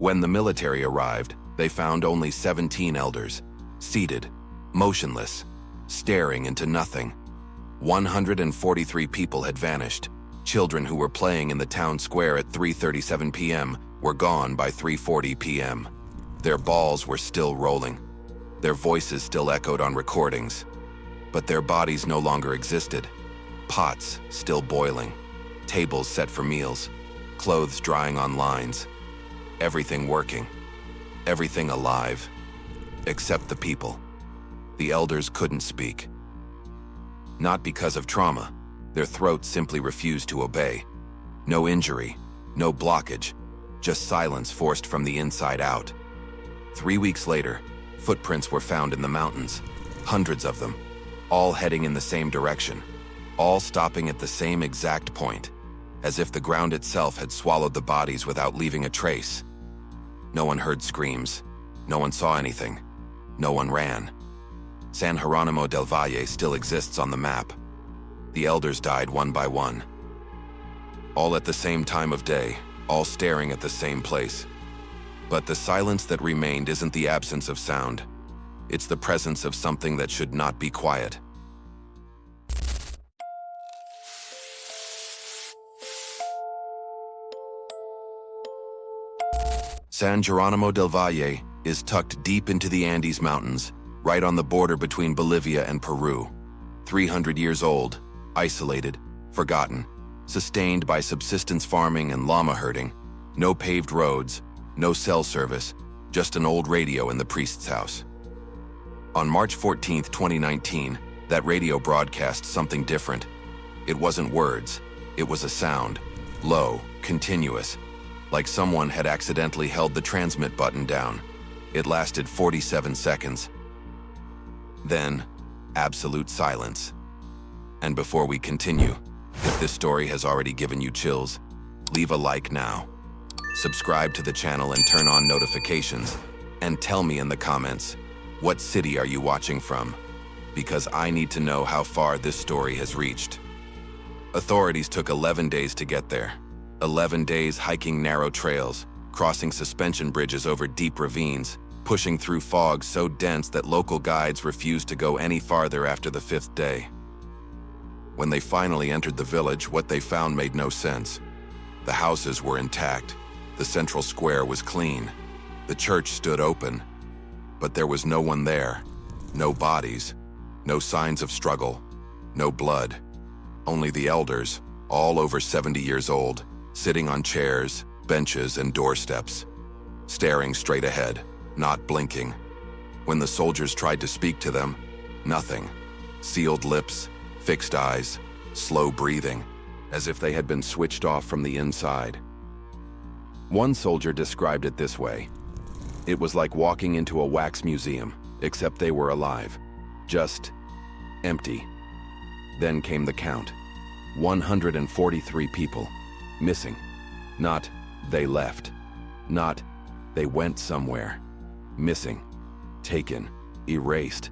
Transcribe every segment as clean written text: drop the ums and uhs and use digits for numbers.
When the military arrived, they found only 17 elders, seated, motionless, staring into nothing. 143 people had vanished. Children who were playing in the town square at 3:37 p.m. were gone by 3:40 p.m. Their balls were still rolling. Their voices still echoed on recordings. But their bodies no longer existed. Pots still boiling. Tables set for meals. Clothes drying on lines. Everything working. Everything alive. Except the people. The elders couldn't speak. Not because of trauma. Their throats simply refused to obey. No injury, no blockage, just silence forced from the inside out. 3 weeks later, footprints were found in the mountains, hundreds of them, all heading in the same direction, all stopping at the same exact point, as if the ground itself had swallowed the bodies without leaving a trace. No one heard screams, no one saw anything, no one ran. San Jeronimo del Valle still exists on the map. The elders died one by one. All at the same time of day, all staring at the same place. But the silence that remained isn't the absence of sound. It's the presence of something that should not be quiet. San Jeronimo del Valle is tucked deep into the Andes Mountains, right on the border between Bolivia and Peru. 300 years old, isolated, forgotten, sustained by subsistence farming and llama herding, no paved roads, no cell service, just an old radio in the priest's house. On March 14, 2019, that radio broadcast something different. It wasn't words, it was a sound, low, continuous, like someone had accidentally held the transmit button down. It lasted 47 seconds. Then, absolute silence. And before we continue, if this story has already given you chills, leave a like now. Subscribe to the channel and turn on notifications. And tell me in the comments, what city are you watching from? Because I need to know how far this story has reached. Authorities took 11 days to get there. 11 days hiking narrow trails, crossing suspension bridges over deep ravines, pushing through fog so dense that local guides refused to go any farther after the 5th day. When they finally entered the village, what they found made no sense. The houses were intact. The central square was clean. The church stood open. But there was no one there. No bodies. No signs of struggle. No blood. Only the elders, all over 70 years old, sitting on chairs, benches, and doorsteps, staring straight ahead, not blinking. When the soldiers tried to speak to them, nothing. Sealed lips, fixed eyes, slow breathing, as if they had been switched off from the inside. One soldier described it this way. It was like walking into a wax museum, except they were alive. Just empty. Then came the count. 143 people. Missing. Not, they left. Not, they went somewhere. Missing. Taken. Erased.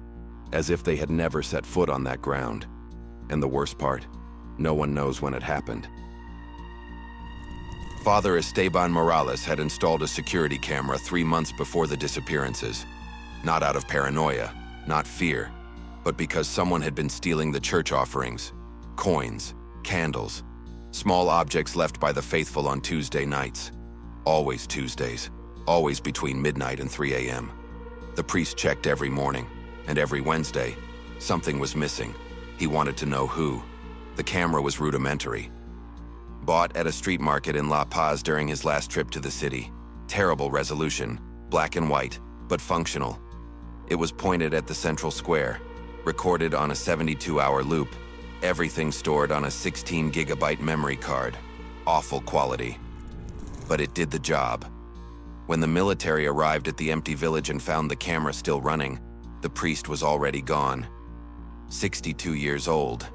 As if they had never set foot on that ground. And the worst part, no one knows when it happened. Father Esteban Morales had installed a security camera 3 months before the disappearances. Not out of paranoia, not fear, but because someone had been stealing the church offerings. Coins, candles, small objects left by the faithful on Tuesday nights. Always Tuesdays, always between midnight and 3 a.m. The priest checked every morning, and every Wednesday, something was missing. He wanted to know who. The camera was rudimentary. Bought at a street market in La Paz during his last trip to the city. Terrible resolution, black and white, but functional. It was pointed at the central square, recorded on a 72-hour loop, everything stored on a 16-gigabyte memory card. Awful quality. But it did the job. When the military arrived at the empty village and found the camera still running, the priest was already gone. 62 years old,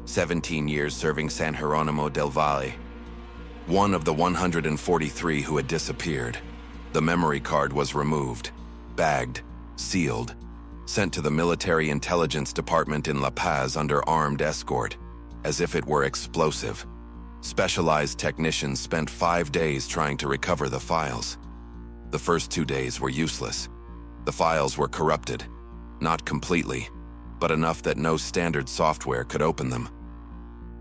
17 years serving San Jeronimo del Valle. One of the 143 who had disappeared. The memory card was removed, bagged, sealed, sent to the military intelligence department in La Paz under armed escort, as if it were explosive. Specialized technicians spent 5 days trying to recover the files. The first 2 days were useless. The files were corrupted. Not completely, but enough that no standard software could open them.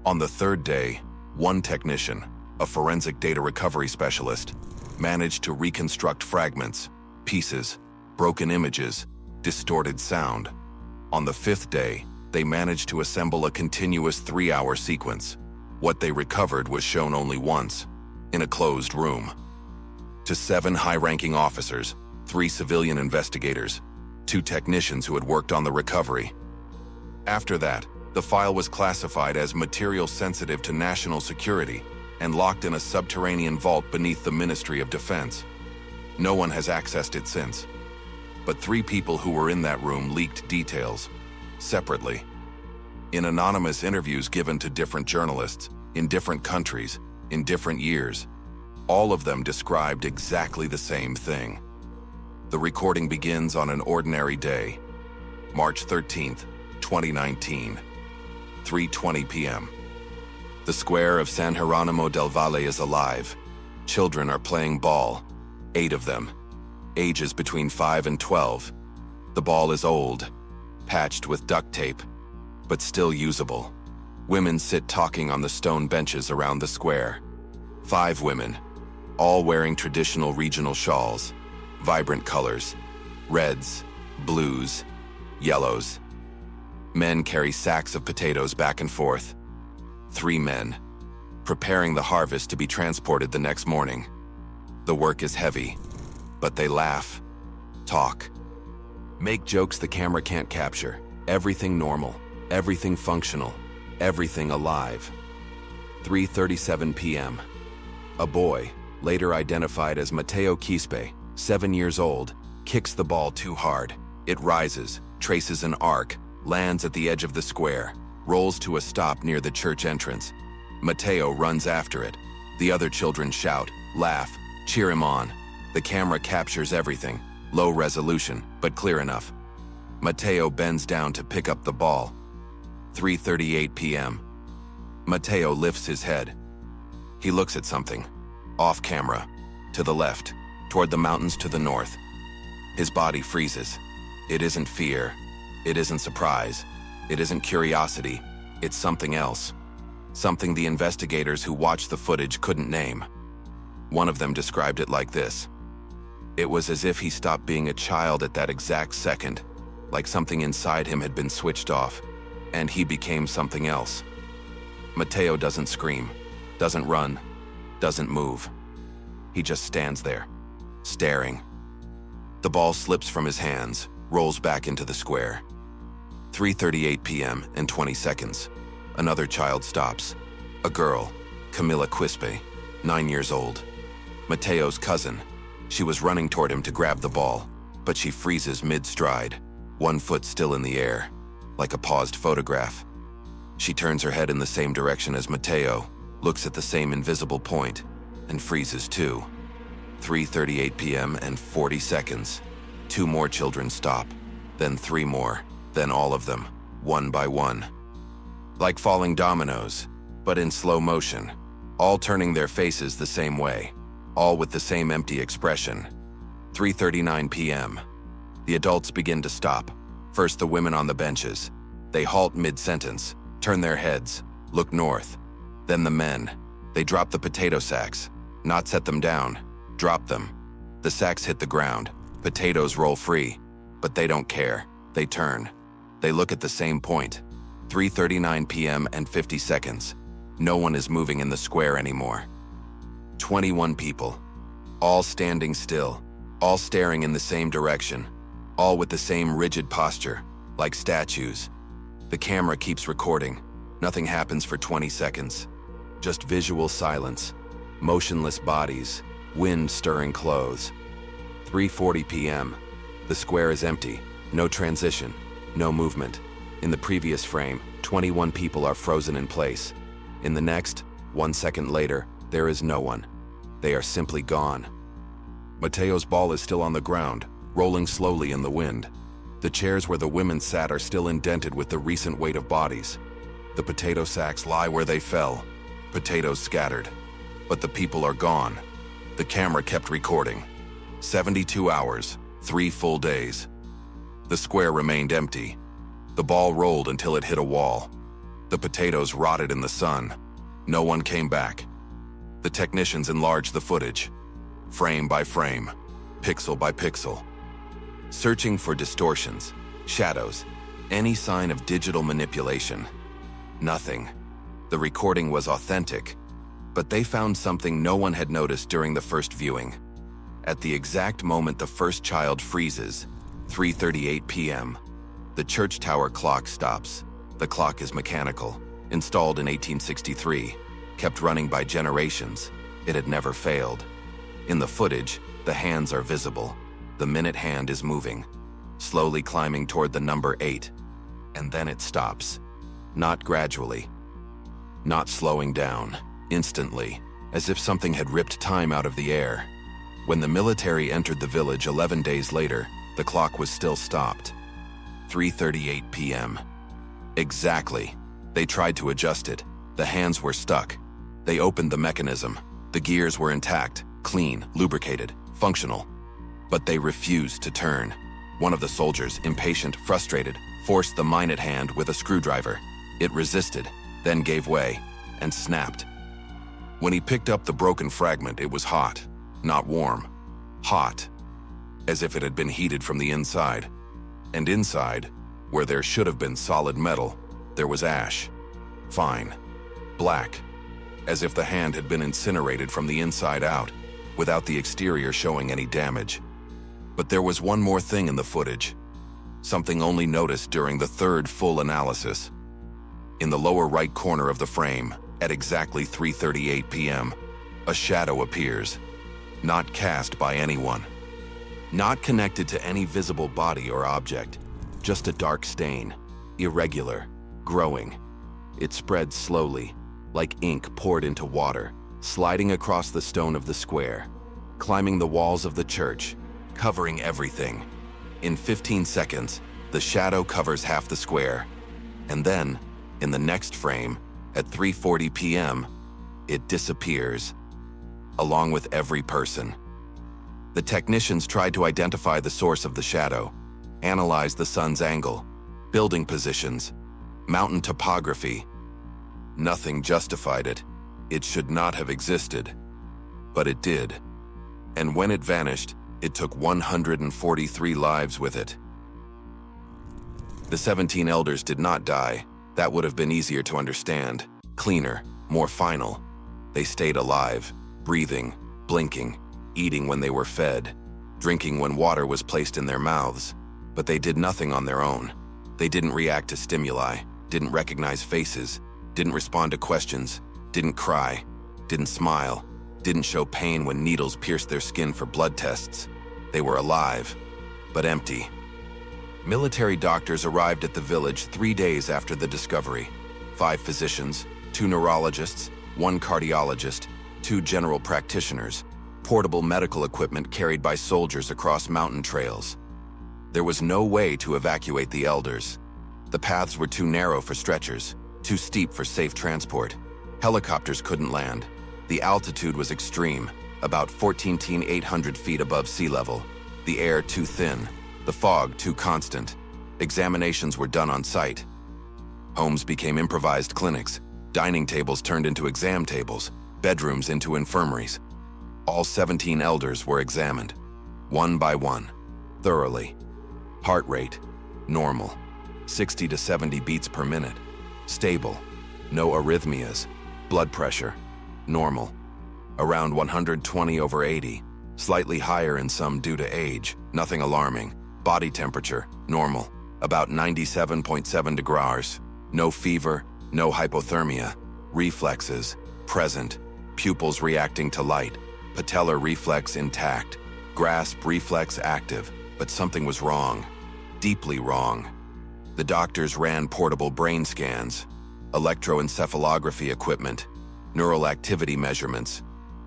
On the third day, one technician, a forensic data recovery specialist, managed to reconstruct fragments, pieces, broken images, distorted sound. On the fifth day, they managed to assemble a continuous 3-hour sequence. What they recovered was shown only once, in a closed room. To 7 high-ranking officers, 3 civilian investigators, 2 technicians who had worked on the recovery. After that, the file was classified as material sensitive to national security and locked in a subterranean vault beneath the Ministry of Defense. No one has accessed it since. But 3 people who were in that room leaked details, separately. In anonymous interviews given to different journalists, in different countries, in different years, all of them described exactly the same thing. The recording begins on an ordinary day, March 13th, 2019, 3:20 p.m. The square of San Jeronimo del Valle is alive. Children are playing ball, 8 of them, ages between 5 and 12. The ball is old, patched with duct tape, but still usable. Women sit talking on the stone benches around the square. 5 women, all wearing traditional regional shawls, vibrant colors, reds, blues, yellows. Men carry sacks of potatoes back and forth. 3 men, preparing the harvest to be transported the next morning. The work is heavy, but they laugh, talk, make jokes the camera can't capture. Everything normal, everything functional, everything alive. 3:37 p.m. A boy, later identified as Mateo Quispe, 7 years old, kicks the ball too hard. It rises, traces an arc, lands at the edge of the square, rolls to a stop near the church entrance. Mateo runs after it. The other children shout, laugh, cheer him on. The camera captures everything, low resolution, but clear enough. Mateo bends down to pick up the ball. 3:38 p.m. Mateo lifts his head. He looks at something, off camera, to the left, toward the mountains to the north. His body freezes. It isn't fear. It isn't surprise. It isn't curiosity. It's something else. Something the investigators who watched the footage couldn't name. One of them described it like this. It was as if he stopped being a child at that exact second, like something inside him had been switched off, and he became something else. Mateo doesn't scream, doesn't run, doesn't move. He just stands there, staring. The ball slips from his hands, rolls back into the square. 3:38 p.m. and 20 seconds. Another child stops. A girl, Camila Quispe, 9 years old. Mateo's cousin. She was running toward him to grab the ball, but she freezes mid-stride, 1 foot still in the air, like a paused photograph. She turns her head in the same direction as Mateo, looks at the same invisible point, and freezes too. 3:38 p.m. and 40 seconds. 2 more children stop, then 3 more, then all of them, one by one. Like falling dominoes, but in slow motion, all turning their faces the same way, all with the same empty expression. 3:39 p.m. The adults begin to stop. First the women on the benches. They halt mid-sentence, turn their heads, look north. Then the men. They drop the potato sacks, not set them down, drop them. The sacks hit the ground. Potatoes roll free, but they don't care. They turn. They look at the same point. 3:39 p.m. and 50 seconds. No one is moving in the square anymore. 21 people, all standing still, all staring in the same direction, all with the same rigid posture, like statues. The camera keeps recording. Nothing happens for 20 seconds. Just visual silence, motionless bodies, wind stirring clothes. 3:40 p.m. The square is empty, no transition, no movement. In the previous frame, 21 people are frozen in place. In the next, 1 second later, there is no one. They are simply gone. Mateo's ball is still on the ground, rolling slowly in the wind. The chairs where the women sat are still indented with the recent weight of bodies. The potato sacks lie where they fell, potatoes scattered. But the people are gone. The camera kept recording. 72 hours, 3 full days. The square remained empty. The ball rolled until it hit a wall. The potatoes rotted in the sun. No one came back. The technicians enlarged the footage, frame by frame, pixel by pixel, searching for distortions, shadows, any sign of digital manipulation. Nothing. The recording was authentic, but they found something no one had noticed during the first viewing. At the exact moment the first child freezes, 3:38 p.m., the church tower clock stops. The clock is mechanical, installed in 1863, kept running by generations. It had never failed. In the footage, the hands are visible. The minute hand is moving, slowly climbing toward the number 8, and then it stops. Not gradually, not slowing down, instantly, as if something had ripped time out of the air. When the military entered the village 11 days later, the clock was still stopped. 3:38 p.m. Exactly. They tried to adjust it. The hands were stuck. They opened the mechanism. The gears were intact, clean, lubricated, functional. But they refused to turn. One of the soldiers, impatient, frustrated, forced the minute hand with a screwdriver. It resisted, then gave way, and snapped. When he picked up the broken fragment, it was hot, not warm. Hot, as if it had been heated from the inside. And inside, where there should have been solid metal, there was ash. Fine. Black. As if the hand had been incinerated from the inside out, without the exterior showing any damage. But there was one more thing in the footage. Something only noticed during the third full analysis. In the lower right corner of the frame, at exactly 3:38 p.m., a shadow appears. Not cast by anyone. Not connected to any visible body or object. Just a dark stain. Irregular. Growing. It spread slowly, like ink poured into water, sliding across the stone of the square, climbing the walls of the church, covering everything. In 15 seconds, the shadow covers half the square. And then, in the next frame, at 3:40 p.m., it disappears, along with every person. The technicians tried to identify the source of the shadow, analyze the sun's angle, building positions, mountain topography. Nothing justified it. It should not have existed. But it did. And when it vanished, it took 143 lives with it. The 17 elders did not die. That would have been easier to understand, cleaner, more final. They stayed alive, breathing, blinking, eating when they were fed, drinking when water was placed in their mouths. But they did nothing on their own. They didn't react to stimuli, didn't recognize faces, didn't respond to questions, didn't cry, didn't smile, didn't show pain when needles pierced their skin for blood tests. They were alive, but empty. Military doctors arrived at the village 3 days after the discovery. 5 physicians, 2 neurologists, 1 cardiologist, 2 general practitioners, portable medical equipment carried by soldiers across mountain trails. There was no way to evacuate the elders. The paths were too narrow for stretchers, too steep for safe transport. Helicopters couldn't land. The altitude was extreme, about 14,800 feet above sea level. The air too thin, the fog too constant. Examinations were done on site. Homes became improvised clinics. Dining tables turned into exam tables, bedrooms into infirmaries. All 17 elders were examined, one by one, thoroughly. Heart rate, normal, 60 to 70 beats per minute. Stable, no arrhythmias. Blood pressure, normal, around 120/80, slightly higher in some due to age, nothing alarming. Body temperature, normal, about 97.7 degrees. No fever, no hypothermia. Reflexes, present. Pupils reacting to light. Patellar reflex intact. Grasp reflex active, but something was wrong. Deeply wrong. The doctors ran portable brain scans, electroencephalography equipment, neural activity measurements.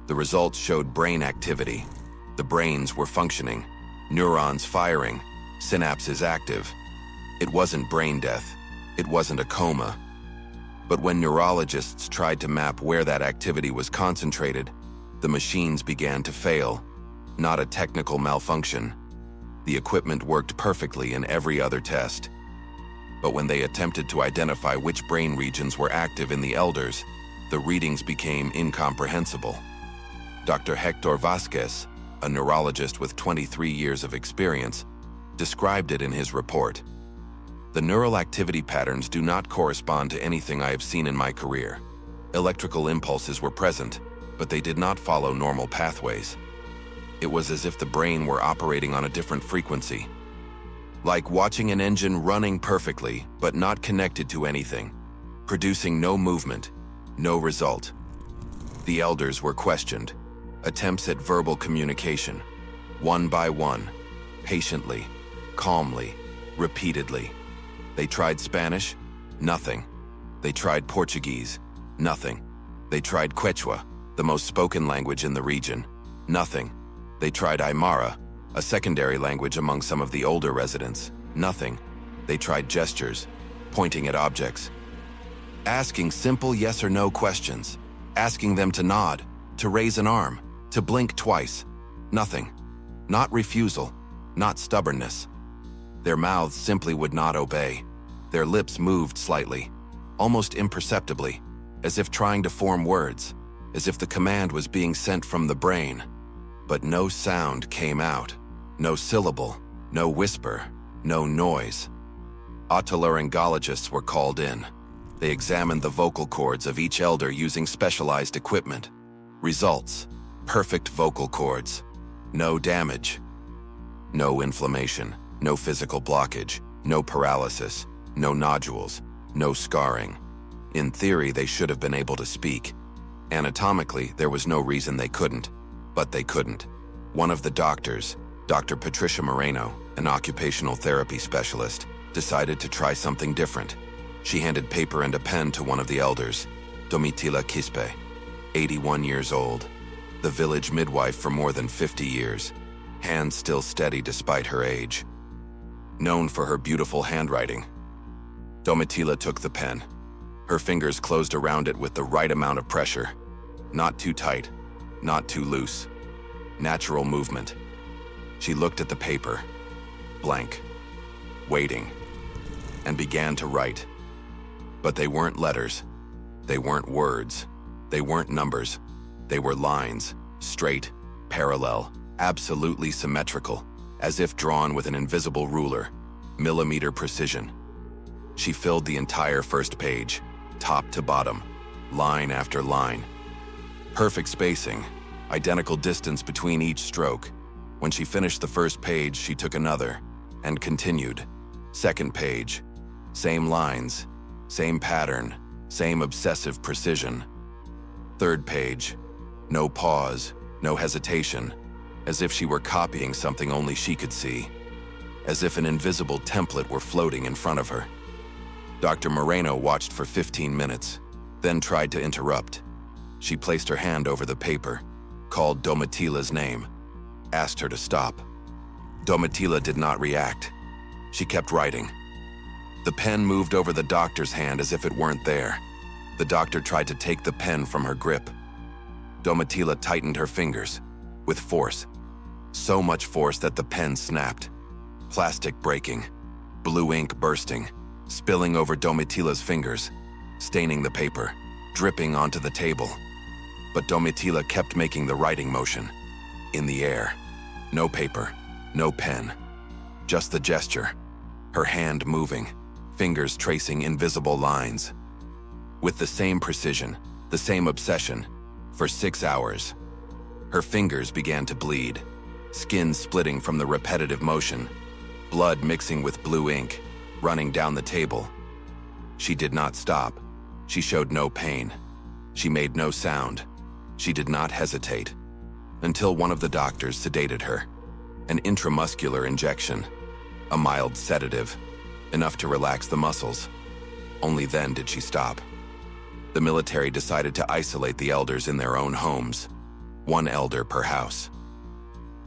The results showed brain activity. The brains were functioning, neurons firing, synapses active. It wasn't brain death. It wasn't a coma. But when neurologists tried to map where that activity was concentrated, the machines began to fail. not a technical malfunction. The equipment worked perfectly in every other test. But when they attempted to identify which brain regions were active in the elders, the readings became incomprehensible. Dr. Hector Vasquez, a neurologist with 23 years of experience, described it in his report. The neural activity patterns do not correspond to anything I have seen in my career. Electrical impulses were present, but they did not follow normal pathways. It was as if the brain were operating on a different frequency. Like watching an engine running perfectly, but not connected to anything, producing no movement, no result. The elders were questioned. Attempts at verbal communication, one by one, patiently, calmly, repeatedly. They tried Spanish, nothing. They tried Portuguese, nothing. They tried Quechua, the most spoken language in the region, nothing. They tried Aymara, a secondary language among some of the older residents, nothing. They tried gestures, pointing at objects. Asking simple yes or no questions, asking them to nod, to raise an arm, to blink twice, nothing. Not refusal, not stubbornness. Their mouths simply would not obey. Their lips moved slightly, almost imperceptibly, as if trying to form words, as if the command was being sent from the brain. But no sound came out, no syllable, no whisper, no noise. Otolaryngologists were called in. They examined the vocal cords of each elder using specialized equipment. Results: perfect vocal cords. No damage. No inflammation, no physical blockage, no paralysis, no nodules, no scarring. In theory, they should have been able to speak. Anatomically, there was no reason they couldn't, but they couldn't. One of the doctors, Dr. Patricia Moreno, an occupational therapy specialist, decided to try something different. She handed paper and a pen to one of the elders, Domitila Quispe, 81 years old, the village midwife for more than 50 years, hands still steady despite her age. Known for her beautiful handwriting, Domitila took the pen. Her fingers closed around it with the right amount of pressure. Not too tight, not too loose. Natural movement. She looked at the paper, blank, waiting, and began to write. But they weren't letters. They weren't words. They weren't numbers. They were lines, straight, parallel, absolutely symmetrical, as if drawn with an invisible ruler, millimeter precision. She filled the entire first page, top to bottom, line after line. Perfect spacing, identical distance between each stroke. When she finished the first page, she took another and continued. Second page, same lines, same pattern, same obsessive precision. Third page, no pause, no hesitation, as if she were copying something only she could see, as if an invisible template were floating in front of her. Dr. Moreno watched for 15 minutes, then tried to interrupt. She placed her hand over the paper, called Domitila's name, asked her to stop. Domitila did not react. She kept writing. The pen moved over the doctor's hand as if it weren't there. The doctor tried to take the pen from her grip. Domitila tightened her fingers, with force. So much force that the pen snapped. Plastic breaking, blue ink bursting, spilling over Domitila's fingers, staining the paper, dripping onto the table. But Domitila kept making the writing motion, in the air. No paper, no pen, just the gesture, her hand moving, fingers tracing invisible lines. With the same precision, the same obsession, for 6 hours. Her fingers began to bleed, skin splitting from the repetitive motion, blood mixing with blue ink, running down the table. She did not stop. She showed no pain. She made no sound. She did not hesitate. Until one of the doctors sedated her. An intramuscular injection. A mild sedative. Enough to relax the muscles. Only then did she stop. The military decided to isolate the elders in their own homes. 1 elder per house.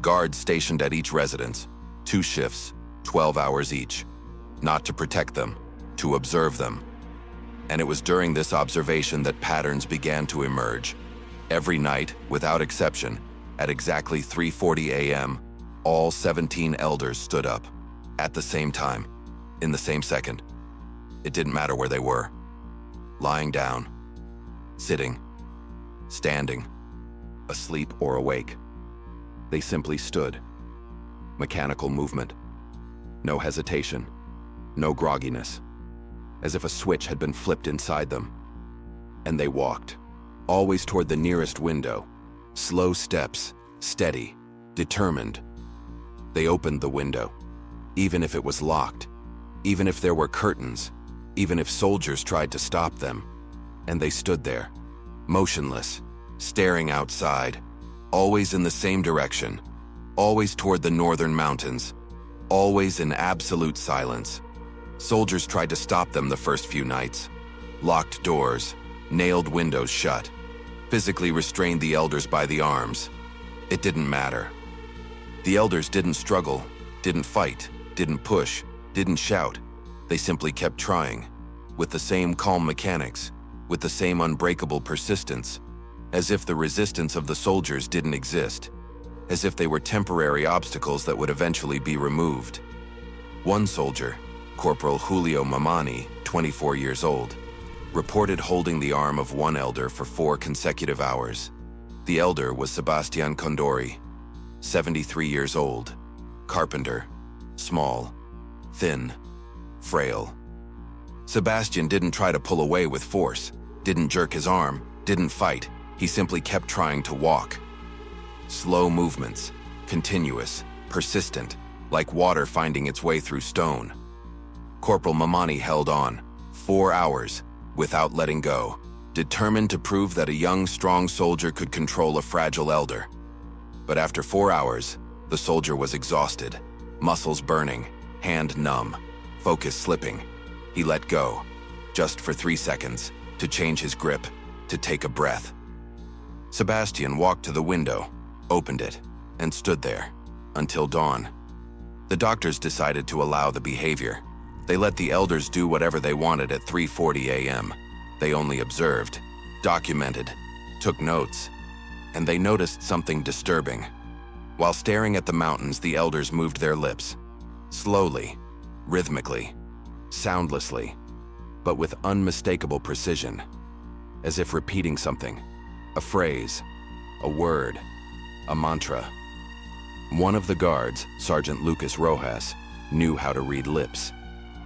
Guards stationed at each residence. 2 shifts, 12 hours each. Not to protect them, to observe them. And it was during this observation that patterns began to emerge. Every night, without exception, At exactly 3:40 a.m., all 17 elders stood up. At the same time, in the same second. It didn't matter where they were. Lying down, sitting, standing, asleep or awake. They simply stood. Mechanical movement. No hesitation. No grogginess. As if a switch had been flipped inside them. And they walked, always toward the nearest window. Slow steps, steady, determined. They opened the window, even if it was locked, even if there were curtains, even if soldiers tried to stop them. And they stood there, motionless, staring outside, always in the same direction, always toward the northern mountains, always in absolute silence. Soldiers tried to stop them the first few nights. Locked doors, nailed windows shut, physically restrained the elders by the arms. It didn't matter. The elders didn't struggle, didn't fight, didn't push, didn't shout. They simply kept trying, with the same calm mechanics, with the same unbreakable persistence, as if the resistance of the soldiers didn't exist, as if they were temporary obstacles that would eventually be removed. One soldier, Corporal Julio Mamani, 24 years old, reported holding the arm of one elder for 4 consecutive hours. The elder was Sebastian Condori, 73 years old, carpenter, small, thin, frail. Sebastian didn't try to pull away with force, didn't jerk his arm, didn't fight. He simply kept trying to walk. Slow movements, continuous, persistent, like water finding its way through stone. Corporal Mamani held on, 4 hours, without letting go, determined to prove that a young, strong soldier could control a fragile elder. But after 4 hours, the soldier was exhausted, muscles burning, hand numb, focus slipping. He let go, just for 3 seconds, to change his grip, to take a breath. Sebastian walked to the window, opened it, and stood there, until dawn. The doctors decided to allow the behavior. They let the elders do whatever they wanted at 3:40 a.m. They only observed, documented, took notes, and they noticed something disturbing. While staring at the mountains, the elders moved their lips, slowly, rhythmically, soundlessly, but with unmistakable precision, as if repeating something, a phrase, a word, a mantra. One of the guards, Sergeant Lucas Rojas, knew how to read lips.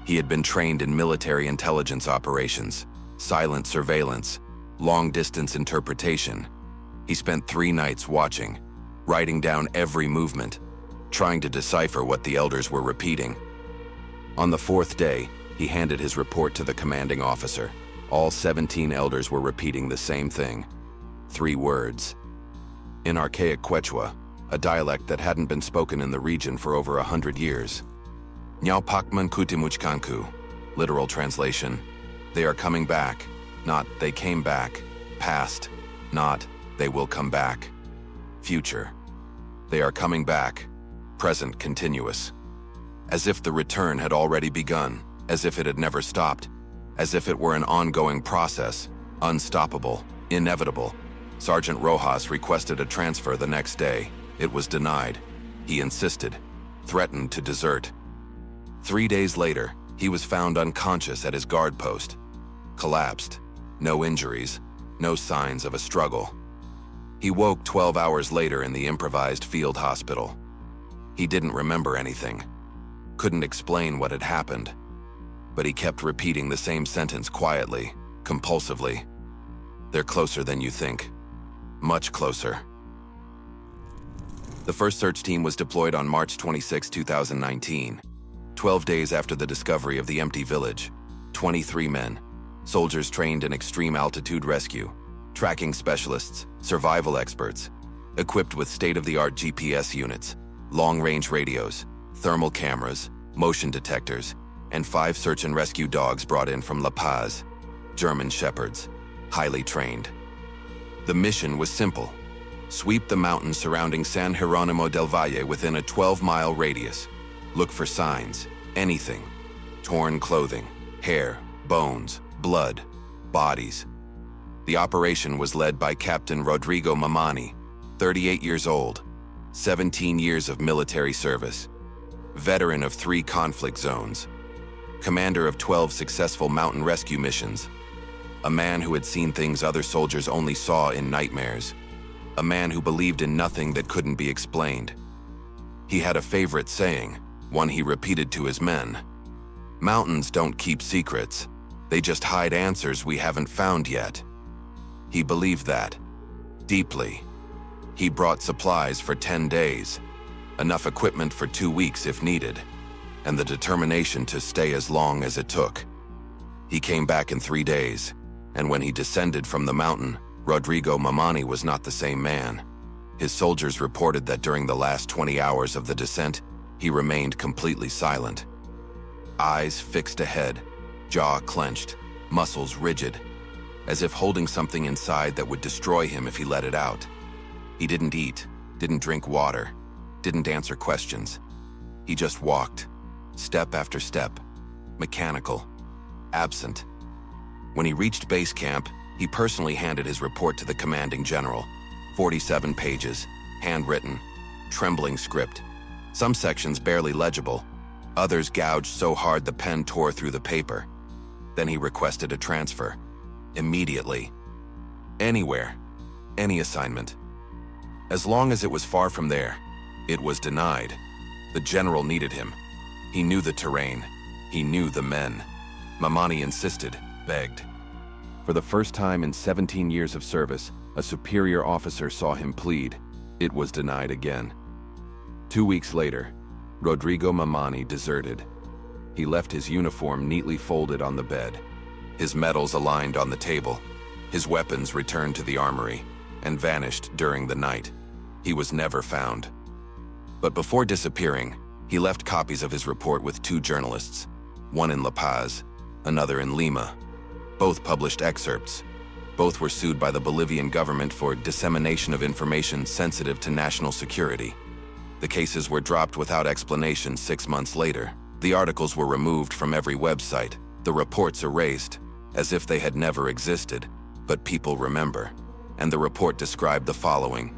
He had been trained in military intelligence operations, silent surveillance, long-distance interpretation. He spent 3 nights watching, writing down every movement, trying to decipher what the elders were repeating. On the 4th day, he handed his report to the commanding officer. All 17 elders were repeating the same thing, 3 words. In archaic Quechua, a dialect that hadn't been spoken in the region for over 100 years. Nyalpakman Kutimuchkanku, literal translation, they are coming back, not they came back. Past, not they will come back. Future, they are coming back. Present continuous. As if the return had already begun, as if it had never stopped, as if it were an ongoing process, unstoppable, inevitable. Sergeant Rojas requested a transfer the next day. It was denied. He insisted, threatened to desert. 3 days later, he was found unconscious at his guard post. Collapsed. No injuries, no signs of a struggle. He woke 12 hours later in the improvised field hospital. He didn't remember anything, couldn't explain what had happened, but he kept repeating the same sentence quietly, compulsively. They're closer than you think. Much closer. The first search team was deployed on March 26, 2019, 12 days after the discovery of the empty village. 23 men, soldiers trained in extreme altitude rescue, tracking specialists, survival experts, equipped with state-of-the-art GPS units, long-range radios, thermal cameras, motion detectors, and 5 search and rescue dogs brought in from La Paz, German shepherds, highly trained. The mission was simple: sweep the mountains surrounding San Jeronimo del Valle within a 12-mile radius. Look for signs, anything. Torn clothing, hair, bones, blood, bodies. The operation was led by Captain Rodrigo Mamani, 38 years old, 17 years of military service, veteran of 3 conflict zones, commander of 12 successful mountain rescue missions, a man who had seen things other soldiers only saw in nightmares, a man who believed in nothing that couldn't be explained. He had a favorite saying, one he repeated to his men: "Mountains don't keep secrets, they just hide answers we haven't found yet." He believed that deeply. He brought supplies for 10 days, enough equipment for 2 weeks if needed, and the determination to stay as long as it took. He came back in 3 days, and when he descended from the mountain, Rodrigo Mamani was not the same man. His soldiers reported that during the last 20 hours of the descent, he remained completely silent. Eyes fixed ahead, jaw clenched, muscles rigid, as if holding something inside that would destroy him if he let it out. He didn't eat, didn't drink water, didn't answer questions. He just walked, step after step, mechanical, absent. When he reached base camp, he personally handed his report to the commanding general. 47 pages, handwritten, trembling script. Some sections barely legible, others gouged so hard the pen tore through the paper. Then he requested a transfer. Immediately. Anywhere. Any assignment. As long as it was far from there, it was denied. The general needed him. He knew the terrain. He knew the men. Mamani insisted, begged. For the first time in 17 years of service, a superior officer saw him plead. It was denied again. 2 weeks later, Rodrigo Mamani deserted. He left his uniform neatly folded on the bed, his medals aligned on the table, his weapons returned to the armory, and vanished during the night. He was never found. But before disappearing, he left copies of his report with 2 journalists, one in La Paz, another in Lima. Both published excerpts. Both were sued by the Bolivian government for dissemination of information sensitive to national security. The cases were dropped without explanation 6 months later. The articles were removed from every website, the reports erased, as if they had never existed, but people remember. And the report described the following.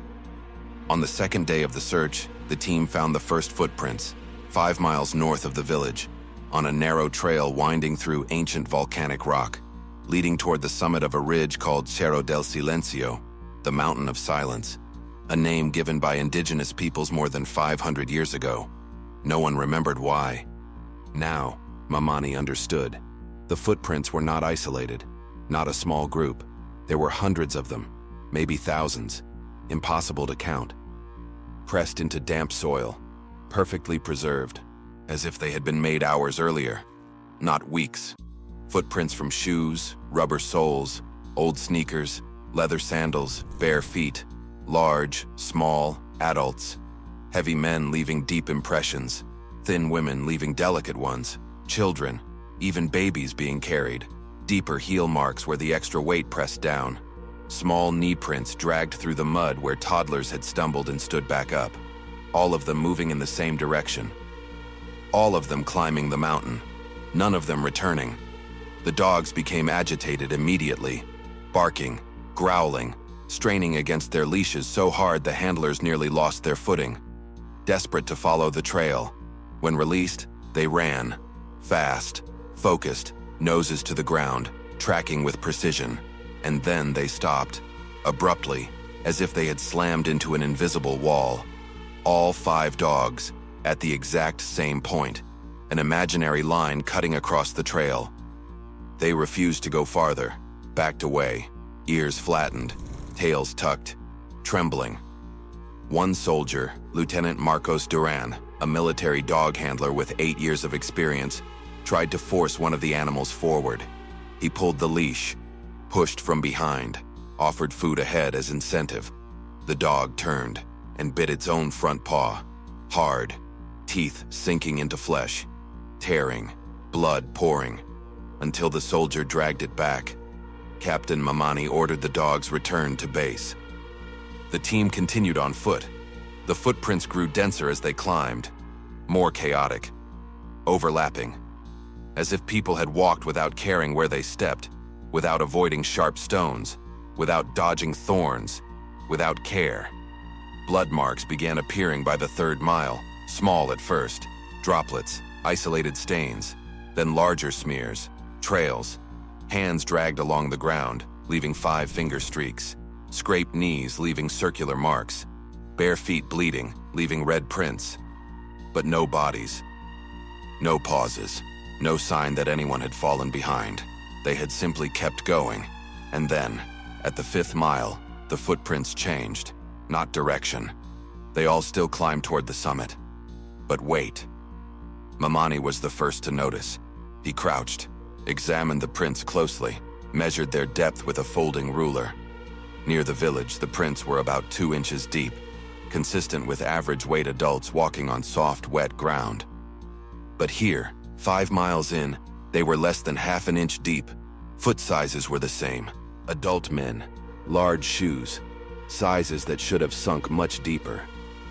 On the second day of the search, the team found the first footprints, 5 miles north of the village, on a narrow trail winding through ancient volcanic rock, leading toward the summit of a ridge called Cerro del Silencio, the Mountain of Silence, a name given by indigenous peoples more than 500 years ago. No one remembered why. Now, Mamani understood. The footprints were not isolated, not a small group. There were hundreds of them, maybe thousands, impossible to count. Pressed into damp soil, perfectly preserved, as if they had been made hours earlier, not weeks. Footprints from shoes, rubber soles, old sneakers, leather sandals, bare feet, large, small, adults, heavy men leaving deep impressions, thin women leaving delicate ones, children, even babies being carried, deeper heel marks where the extra weight pressed down, small knee prints dragged through the mud where toddlers had stumbled and stood back up, all of them moving in the same direction, all of them climbing the mountain, none of them returning. The dogs became agitated immediately, barking, growling, straining against their leashes so hard the handlers nearly lost their footing. Desperate to follow the trail, when released, they ran, fast, focused, noses to the ground, tracking with precision. And then they stopped, abruptly, as if they had slammed into an invisible wall. All 5 dogs, at the exact same point, an imaginary line cutting across the trail. They refused to go farther, backed away, ears flattened, tails tucked, trembling. One soldier, Lieutenant Marcos Duran, a military dog handler with 8 years of experience, tried to force one of the animals forward. He pulled the leash, pushed from behind, offered food ahead as incentive. The dog turned and bit its own front paw, hard, teeth sinking into flesh, tearing, blood pouring, until the soldier dragged it back. Captain Mamani ordered the dogs returned to base. The team continued on foot. The footprints grew denser as they climbed, more chaotic, overlapping, as if people had walked without caring where they stepped, without avoiding sharp stones, without dodging thorns, without care. Blood marks began appearing by the 3rd mile, small at first, droplets, isolated stains, then larger smears, trails, hands dragged along the ground, leaving 5-finger streaks, scraped knees leaving circular marks, bare feet bleeding, leaving red prints. But no bodies. No pauses. No sign that anyone had fallen behind. They had simply kept going. And then, at the 5th mile, the footprints changed, not direction. They all still climbed toward the summit. But wait. Mamani was the first to notice. He crouched, examined the prints closely, measured their depth with a folding ruler. Near the village, the prints were about 2 inches deep, consistent with average-weight adults walking on soft, wet ground. But here, 5 miles in, they were less than half an inch deep. Foot sizes were the same. Adult men, large shoes, sizes that should have sunk much deeper,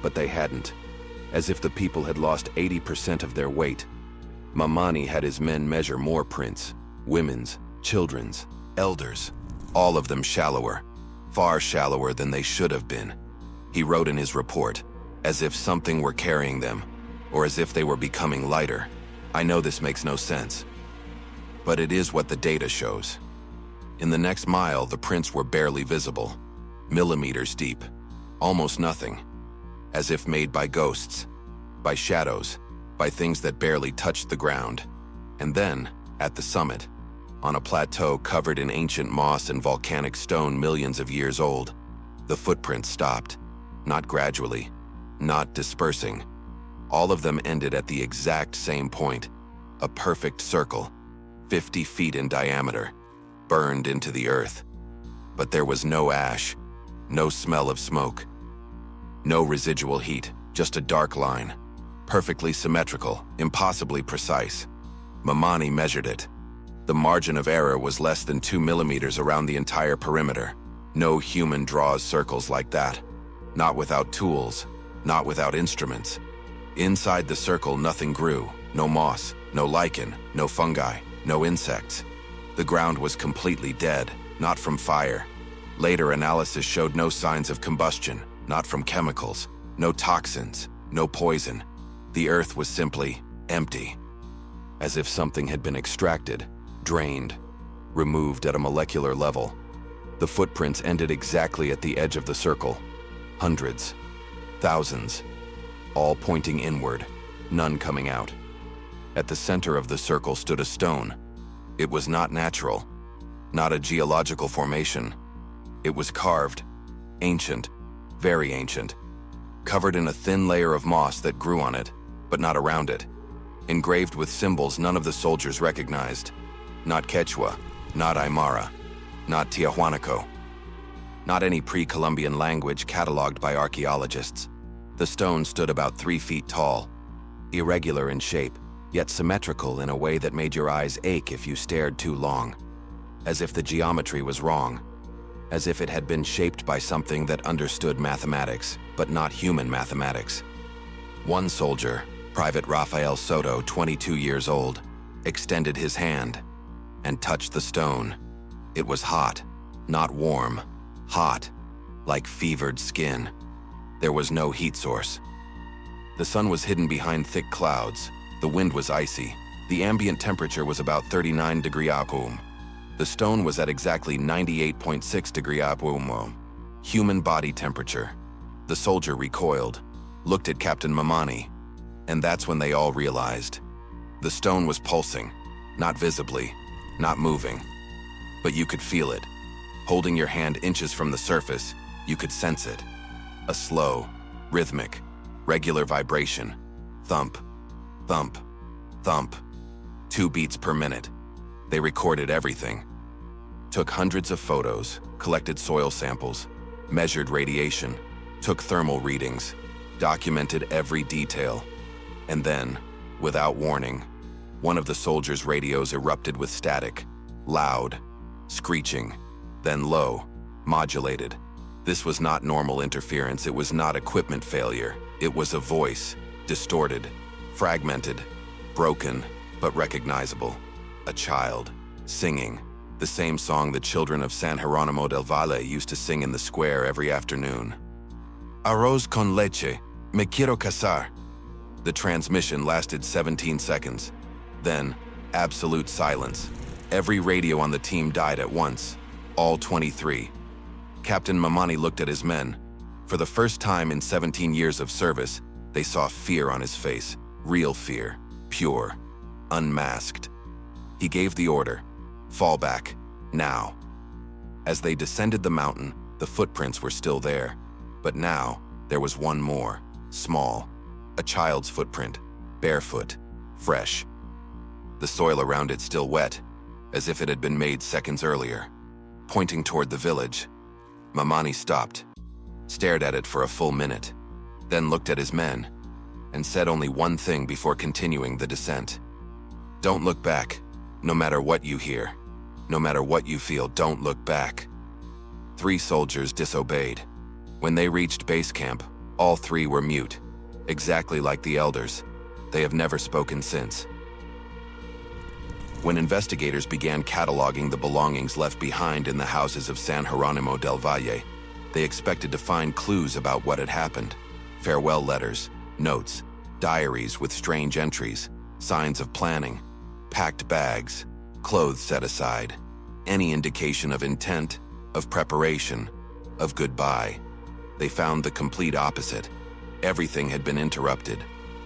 but they hadn't, as if the people had lost 80% of their weight. Mamani had his men measure more prints, women's, children's, elders, all of them shallower, far shallower than they should have been. He wrote in his report, as if something were carrying them, or as if they were becoming lighter. I know this makes no sense, but it is what the data shows. In the next mile, the prints were barely visible, millimeters deep, almost nothing, as if made by ghosts, by shadows, by things that barely touched the ground. And then, at the summit, on a plateau covered in ancient moss and volcanic stone millions of years old, the footprints stopped, not gradually, not dispersing. All of them ended at the exact same point, a perfect circle, 50 feet in diameter, burned into the earth. But there was no ash, no smell of smoke, no residual heat, just a dark line, perfectly symmetrical, impossibly precise. Mamani measured it. The margin of error was less than 2 millimeters around the entire perimeter. No human draws circles like that. Not without tools, not without instruments. Inside the circle, nothing grew. No moss, no lichen, no fungi, no insects. The ground was completely dead, not from fire. Later analysis showed no signs of combustion, not from chemicals, no toxins, no poison. The earth was simply empty, as if something had been extracted, drained, removed at a molecular level. The footprints ended exactly at the edge of the circle. Hundreds, thousands, all pointing inward, none coming out. At the center of the circle stood a stone. It was not natural, not a geological formation. It was carved, ancient, very ancient, covered in a thin layer of moss that grew on it, but not around it, engraved with symbols none of the soldiers recognized. Not Quechua, not Aymara, not Tiahuanaco, not any pre-Columbian language cataloged by archaeologists. The stone stood about 3 feet tall, irregular in shape, yet symmetrical in a way that made your eyes ache if you stared too long, as if the geometry was wrong, as if it had been shaped by something that understood mathematics, but not human mathematics. One soldier, Private Rafael Soto, 22 years old, extended his hand and touched the stone. It was hot, not warm, hot, like fevered skin. There was no heat source. The sun was hidden behind thick clouds. The wind was icy. The ambient temperature was about 39 degrees Celsius. The stone was at exactly 98.6 degrees Celsius. Human body temperature. The soldier recoiled, looked at Captain Mamani, and that's when they all realized. The stone was pulsing, not visibly, not moving, but you could feel it. Holding your hand inches from the surface, you could sense it. A slow, rhythmic, regular vibration. Thump, thump, thump. 2 beats per minute. They recorded everything. Took hundreds of photos, collected soil samples, measured radiation, took thermal readings, documented every detail. And then, without warning, one of the soldiers' radios erupted with static, loud, screeching, then low, modulated. This was not normal interference, it was not equipment failure. It was a voice, distorted, fragmented, broken, but recognizable. A child, singing, the same song the children of San Jeronimo del Valle used to sing in the square every afternoon. Arroz con leche, me quiero casar. The transmission lasted 17 seconds. Then, absolute silence. Every radio on the team died at once. All 23. Captain Mamani looked at his men. For the first time in 17 years of service, they saw fear on his face. Real fear. Pure. Unmasked. He gave the order. Fall back. Now. As they descended the mountain, the footprints were still there. But now, there was one more. Small. A child's footprint. Barefoot. Fresh. The soil around it still wet, as if it had been made seconds earlier. Pointing toward the village, Mamani stopped, stared at it for a full minute, then looked at his men, and said only one thing before continuing the descent. Don't look back, no matter what you hear. No matter what you feel, don't look back. 3 soldiers disobeyed. When they reached base camp, all 3 were mute, exactly like the elders. They have never spoken since. When investigators began cataloging the belongings left behind in the houses of San Jeronimo del Valle, they expected to find clues about what had happened. Farewell letters, notes, diaries with strange entries, signs of planning, packed bags, clothes set aside, any indication of intent, of preparation, of goodbye. They found the complete opposite. Everything had been interrupted,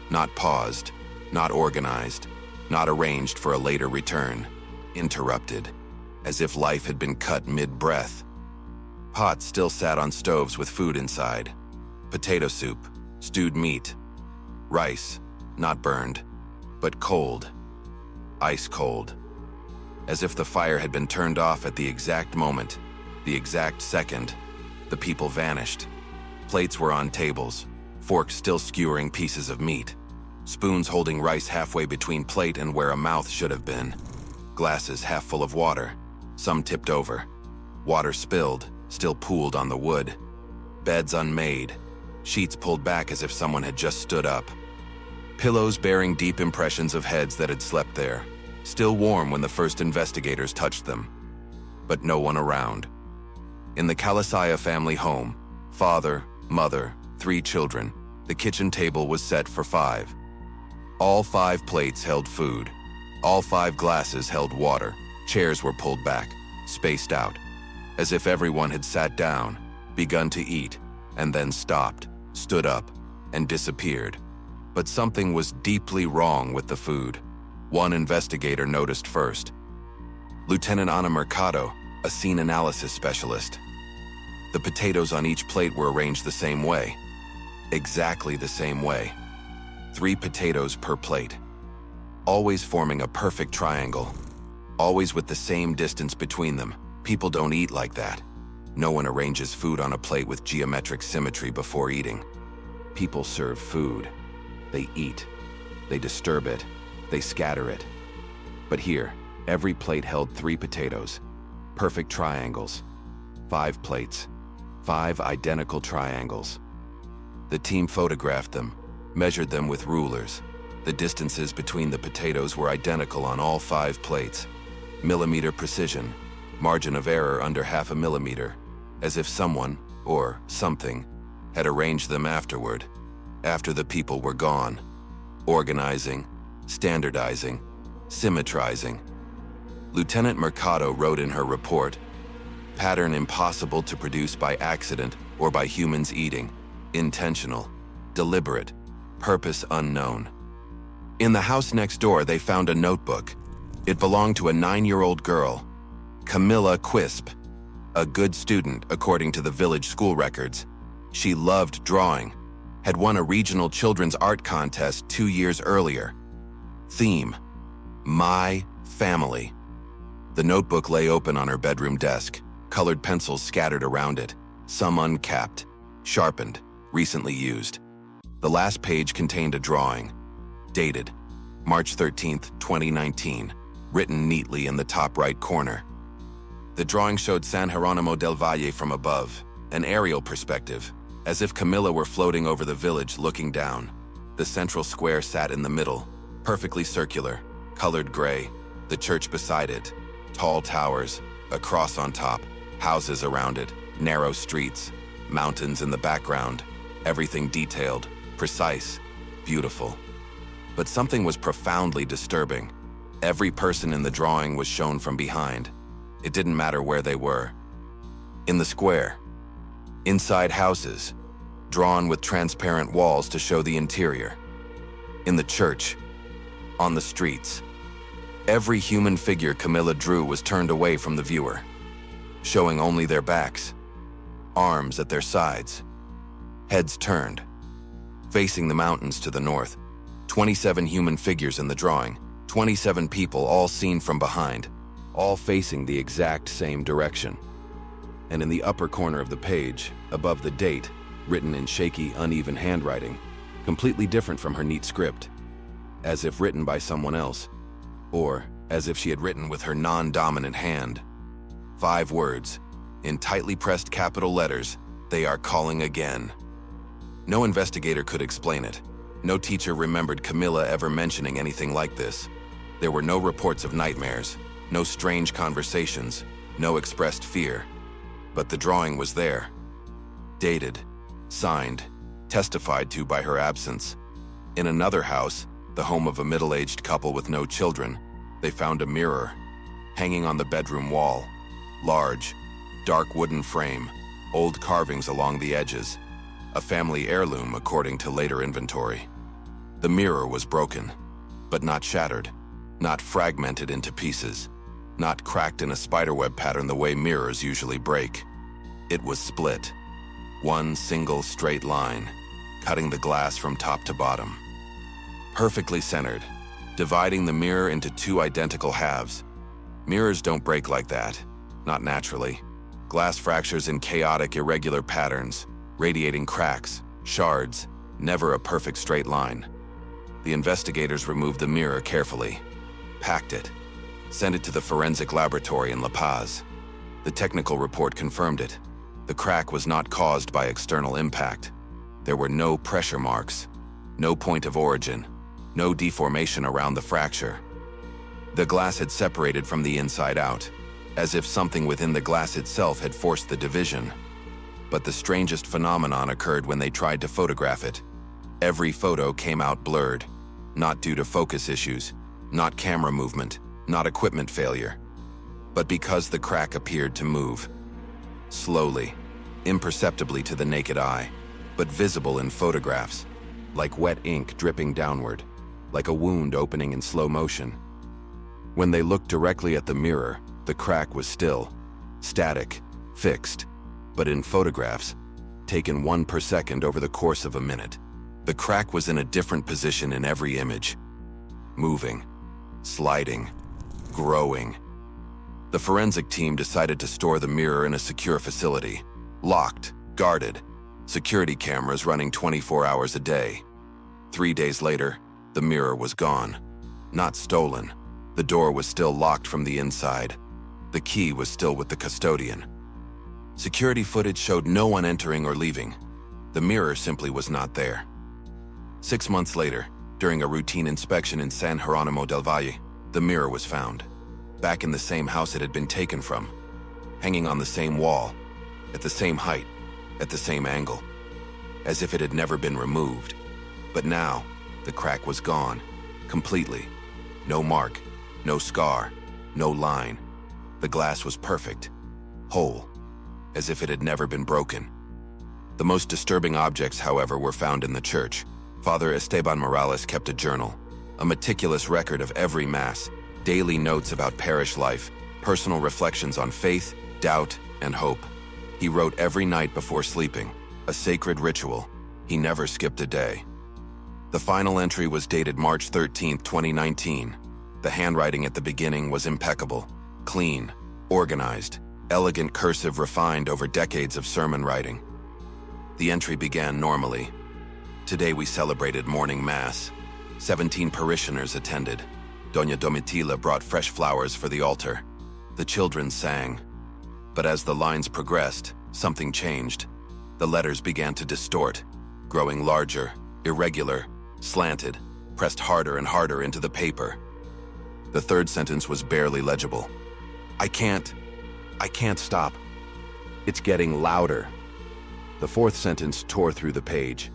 not paused, not organized, not arranged for a later return. Interrupted, as if life had been cut mid-breath. Pots still sat on stoves with food inside. Potato soup, stewed meat, rice, not burned, but cold, ice cold. As if the fire had been turned off at the exact moment, the exact second, the people vanished. Plates were on tables, forks still skewering pieces of meat, spoons holding rice halfway between plate and where a mouth should have been, glasses half full of water, some tipped over, water spilled, still pooled on the wood, beds unmade, sheets pulled back as if someone had just stood up, pillows bearing deep impressions of heads that had slept there, still warm when the first investigators touched them, but no one around. In the Kalasaya family home, father, mother, 3 children, the kitchen table was set for 5. All 5 plates held food. All 5 glasses held water. Chairs were pulled back, spaced out, as if everyone had sat down, begun to eat, and then stopped, stood up, and disappeared. But something was deeply wrong with the food. One investigator noticed first. Lieutenant Ana Mercado, a scene analysis specialist. The potatoes on each plate were arranged the same way. Exactly the same way. 3 potatoes per plate. Always forming a perfect triangle. Always with the same distance between them. People don't eat like that. No one arranges food on a plate with geometric symmetry before eating. People serve food. They eat. They disturb it. They scatter it. But here, every plate held 3 potatoes. Perfect triangles. 5 plates. 5 identical triangles. The team photographed them, measured them with rulers. The distances between the potatoes were identical on all 5 plates. Millimeter precision, margin of error under ½ millimeter, as if someone, or something, had arranged them afterward, after the people were gone. Organizing, standardizing, symmetrizing. Lieutenant Mercado wrote in her report, pattern impossible to produce by accident or by humans eating, intentional, deliberate, purpose unknown. In the house next door, they found a notebook. It belonged to a 9-year-old girl, Camilla Quisp, a good student according to the village school records. She loved drawing, had won a regional children's art contest 2 years earlier. Theme, my family. The notebook lay open on her bedroom desk, colored pencils scattered around it, some uncapped, sharpened, recently used. The last page contained a drawing, dated March 13th, 2019, written neatly in the top right corner. The drawing showed San Jeronimo del Valle from above, an aerial perspective, as if Camilla were floating over the village looking down. The central square sat in the middle, perfectly circular, colored gray, the church beside it, tall towers, a cross on top, houses around it, narrow streets, mountains in the background, everything detailed, precise, beautiful. But something was profoundly disturbing. Every person in the drawing was shown from behind. It didn't matter where they were. In the square, inside houses, drawn with transparent walls to show the interior. In the church, on the streets. Every human figure Camilla drew was turned away from the viewer, showing only their backs, arms at their sides, heads turned, facing the mountains to the north. 27 human figures in the drawing, 27 people all seen from behind, all facing the exact same direction. And in the upper corner of the page, above the date, written in shaky, uneven handwriting, completely different from her neat script, as if written by someone else, or as if she had written with her non-dominant hand. 5 words, in tightly pressed capital letters, "They are calling again." No investigator could explain it. No teacher remembered Camilla ever mentioning anything like this. There were no reports of nightmares, no strange conversations, no expressed fear. But the drawing was there. Dated, signed, testified to by her absence. In another house, the home of a middle-aged couple with no children, they found a mirror, hanging on the bedroom wall. Large, dark wooden frame, old carvings along the edges. A family heirloom according to later inventory. The mirror was broken, but not shattered, not fragmented into pieces, not cracked in a spiderweb pattern the way mirrors usually break. It was split. One single straight line, cutting the glass from top to bottom. Perfectly centered, dividing the mirror into 2 identical halves. Mirrors don't break like that, not naturally. Glass fractures in chaotic, irregular patterns, radiating cracks, shards, never a perfect straight line. The investigators removed the mirror carefully, packed it, sent it to the forensic laboratory in La Paz. The technical report confirmed it. The crack was not caused by external impact. There were no pressure marks, no point of origin, no deformation around the fracture. The glass had separated from the inside out, as if something within the glass itself had forced the division. But the strangest phenomenon occurred when they tried to photograph it. Every photo came out blurred, not due to focus issues, not camera movement, not equipment failure, but because the crack appeared to move. Slowly, imperceptibly to the naked eye, but visible in photographs, like wet ink dripping downward, like a wound opening in slow motion. When they looked directly at the mirror, the crack was still, static, fixed, but in photographs, taken 1 per second over the course of a minute, the crack was in a different position in every image, moving, sliding, growing. The forensic team decided to store the mirror in a secure facility, locked, guarded, security cameras running 24 hours a day. 3 days later, the mirror was gone. Not stolen. The door was still locked from the inside. The key was still with the custodian. Security footage showed no one entering or leaving. The mirror simply was not there. 6 months later, during a routine inspection in San Jeronimo del Valle, the mirror was found, back in the same house it had been taken from, hanging on the same wall, at the same height, at the same angle, as if it had never been removed. But now, the crack was gone, completely. No mark, no scar, no line. The glass was perfect, whole, as if it had never been broken. The most disturbing objects, however, were found in the church. Father Esteban Morales kept a journal, a meticulous record of every Mass, daily notes about parish life, personal reflections on faith, doubt, and hope. He wrote every night before sleeping, a sacred ritual. He never skipped a day. The final entry was dated March 13, 2019. The handwriting at the beginning was impeccable, clean, organized, elegant cursive refined over decades of sermon writing. The entry began normally. Today we celebrated morning Mass. 17 parishioners attended. Doña Domitila brought fresh flowers for the altar. The children sang. But as the lines progressed, something changed. The letters began to distort, growing larger, irregular, slanted, pressed harder and harder into the paper. The third sentence was barely legible. I can't stop. It's getting louder. The fourth sentence tore through the page.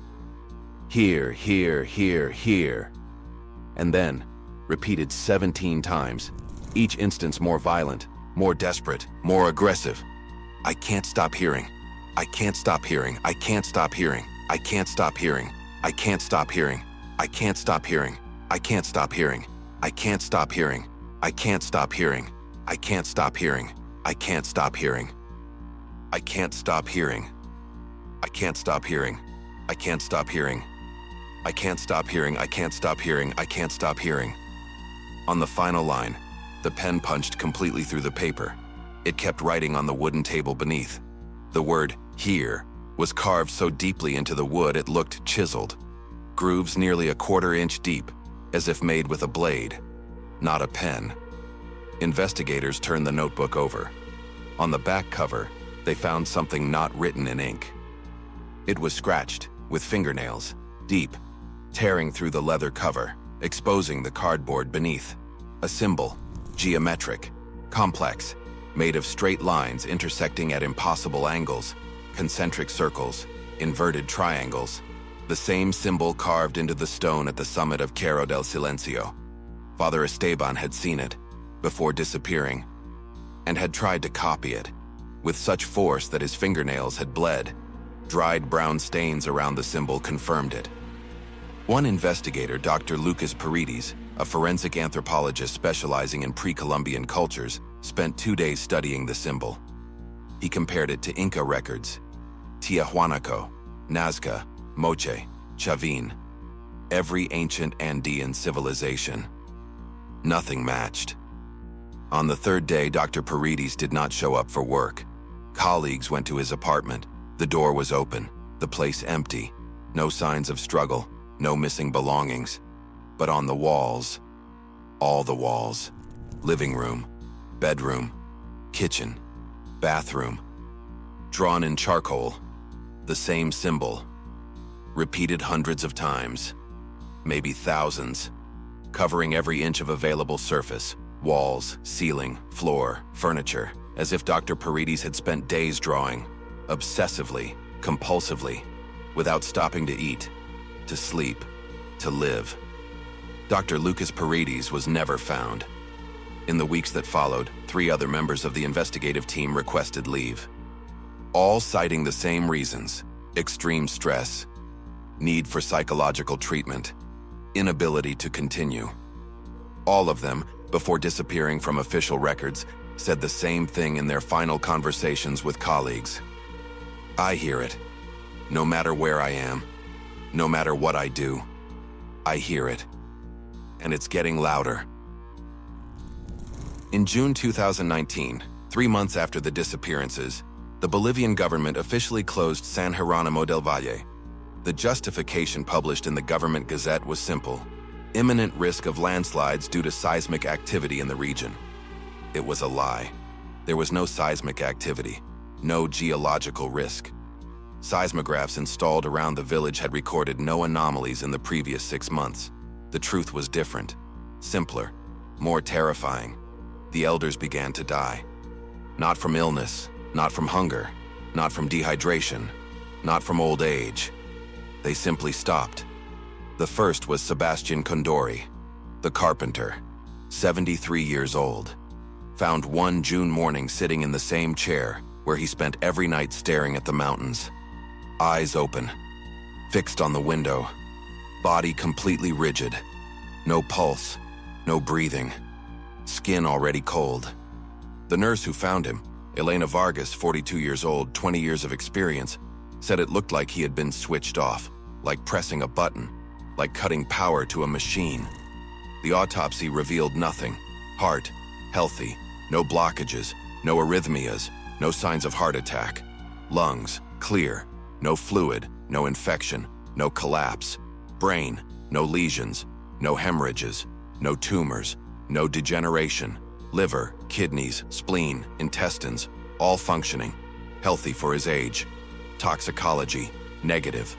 Here, here, here, here. And then, repeated 17 times, each instance more violent, more desperate, more aggressive. I can't stop hearing. I can't stop hearing. I can't stop hearing. I can't stop hearing. I can't stop hearing. I can't stop hearing. I can't stop hearing. I can't stop hearing. I can't stop hearing. I can't stop hearing. I can't stop hearing. I can't stop hearing. I can't stop hearing. I can't stop hearing. I can't stop hearing. I can't stop hearing. I can't stop hearing. On the final line, the pen punched completely through the paper. It kept writing on the wooden table beneath. The word "here" was carved so deeply into the wood it looked chiseled. Grooves nearly a quarter-inch deep, as if made with a blade, not a pen. Investigators turned the notebook over. On the back cover, they found something not written in ink. It was scratched, with fingernails, deep, tearing through the leather cover, exposing the cardboard beneath. A symbol, geometric, complex, made of straight lines intersecting at impossible angles, concentric circles, inverted triangles. The same symbol carved into the stone at the summit of Cerro del Silencio. Father Esteban had seen it, before disappearing, and had tried to copy it, with such force that his fingernails had bled. Dried brown stains around the symbol confirmed it. One investigator, Dr. Lucas Paredes, a forensic anthropologist specializing in pre-Columbian cultures, spent 2 days studying the symbol. He compared it to Inca records, Tiahuanaco, Nazca, Moche, Chavin, every ancient Andean civilization. Nothing matched. On the third day, Dr. Paredes did not show up for work. Colleagues went to his apartment. The door was open, the place empty. No signs of struggle, no missing belongings. But on the walls, all the walls, living room, bedroom, kitchen, bathroom, drawn in charcoal, the same symbol, repeated hundreds of times, maybe thousands, covering every inch of available surface, walls, ceiling, floor, furniture, as if Dr. Paredes had spent days drawing, obsessively, compulsively, without stopping to eat, to sleep, to live. Dr. Lucas Paredes was never found. In the weeks that followed, 3 other members of the investigative team requested leave, all citing the same reasons: extreme stress, need for psychological treatment, inability to continue. All of them, before disappearing from official records, said the same thing in their final conversations with colleagues. I hear it. No matter where I am, no matter what I do, I hear it. And it's getting louder. In June 2019, 3 months after the disappearances, the Bolivian government officially closed San Jeronimo del Valle. The justification published in the government gazette was simple: imminent risk of landslides due to seismic activity in the region. It was a lie. There was no seismic activity, no geological risk. Seismographs installed around the village had recorded no anomalies in the previous 6 months. The truth was different, simpler, more terrifying. The elders began to die. Not from illness, not from hunger, not from dehydration, not from old age. They simply stopped. The first was Sebastian Condori, the carpenter, 73 years old, found one June morning sitting in the same chair where he spent every night staring at the mountains. Eyes open, fixed on the window, body completely rigid, no pulse, no breathing, skin already cold. The nurse who found him, Elena Vargas, 42 years old, 20 years of experience, said it looked like he had been switched off, like pressing a button, like cutting power to a machine. The autopsy revealed nothing. Heart, healthy, no blockages, no arrhythmias, no signs of heart attack. Lungs, clear, no fluid, no infection, no collapse. Brain, no lesions, no hemorrhages, no tumors, no degeneration. Liver, kidneys, spleen, intestines, all functioning, healthy for his age. Toxicology, negative.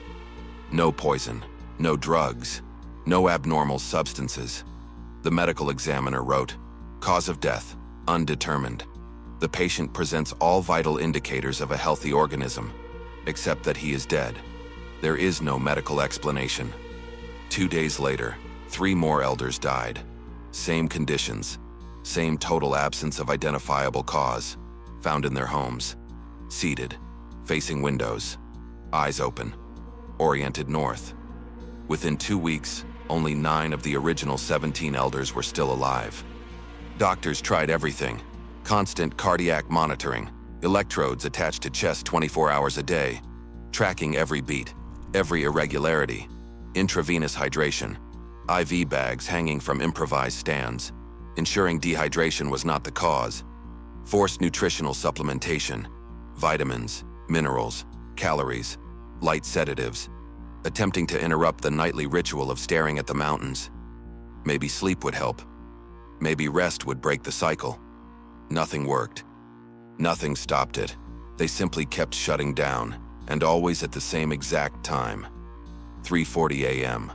No poison, no drugs, no abnormal substances. The medical examiner wrote, cause of death, undetermined. The patient presents all vital indicators of a healthy organism. except that he is dead. There is no medical explanation. 2 days later, 3 more elders died. Same conditions, same total absence of identifiable cause, found in their homes, seated, facing windows, eyes open, oriented north. Within 2 weeks, only 9 of the original 17 elders were still alive. Doctors tried everything: constant cardiac monitoring, electrodes attached to chest 24 hours a day, tracking every beat, every irregularity, intravenous hydration, IV bags hanging from improvised stands, ensuring dehydration was not the cause, forced nutritional supplementation, vitamins, minerals, calories, light sedatives, attempting to interrupt the nightly ritual of staring at the mountains. Maybe sleep would help. Maybe rest would break the cycle. Nothing worked. Nothing stopped it. They simply kept shutting down, and always at the same exact time. 3:40 a.m.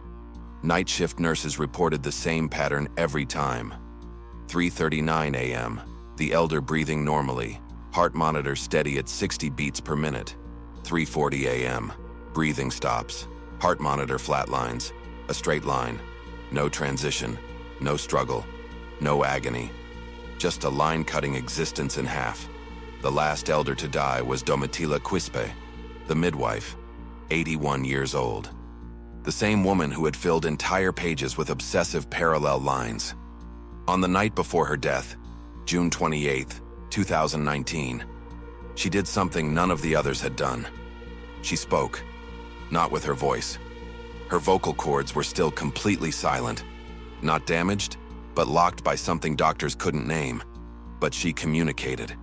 Night shift nurses reported the same pattern every time. 3:39 a.m. The elder breathing normally, heart monitor steady at 60 beats per minute. 3:40 a.m. Breathing stops, heart monitor flatlines, a straight line, no transition, no struggle, no agony, just a line-cutting existence in half. The last elder to die was Domitila Quispe, the midwife, 81 years old. The same woman who had filled entire pages with obsessive parallel lines. On the night before her death, June 28, 2019, she did something none of the others had done. She spoke, not with her voice. Her vocal cords were still completely silent, not damaged, but locked by something doctors couldn't name. But she communicated.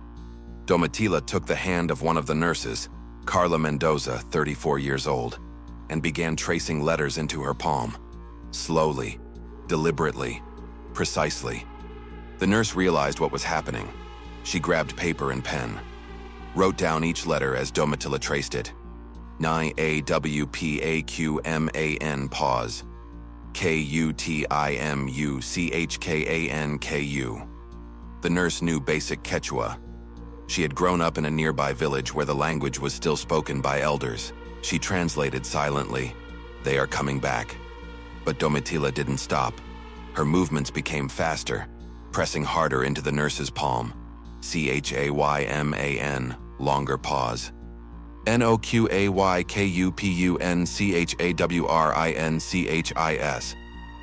Domitila took the hand of one of the nurses, Carla Mendoza, 34 years old, and began tracing letters into her palm. Slowly, deliberately, precisely. The nurse realized what was happening. She grabbed paper and pen, wrote down each letter as Domitila traced it. N-A-W-P-A-Q-M-A-N pause. K-U-T-I-M-U-C-H-K-A-N-K-U. The nurse knew basic Quechua. She had grown up in a nearby village where the language was still spoken by elders. She translated silently, "They are coming back." But Domitila didn't stop. Her movements became faster, pressing harder into the nurse's palm. C-H-A-Y-M-A-N, longer pause. N-O-Q-A-Y-K-U-P-U-N-C-H-A-W-R-I-N-C-H-I-S.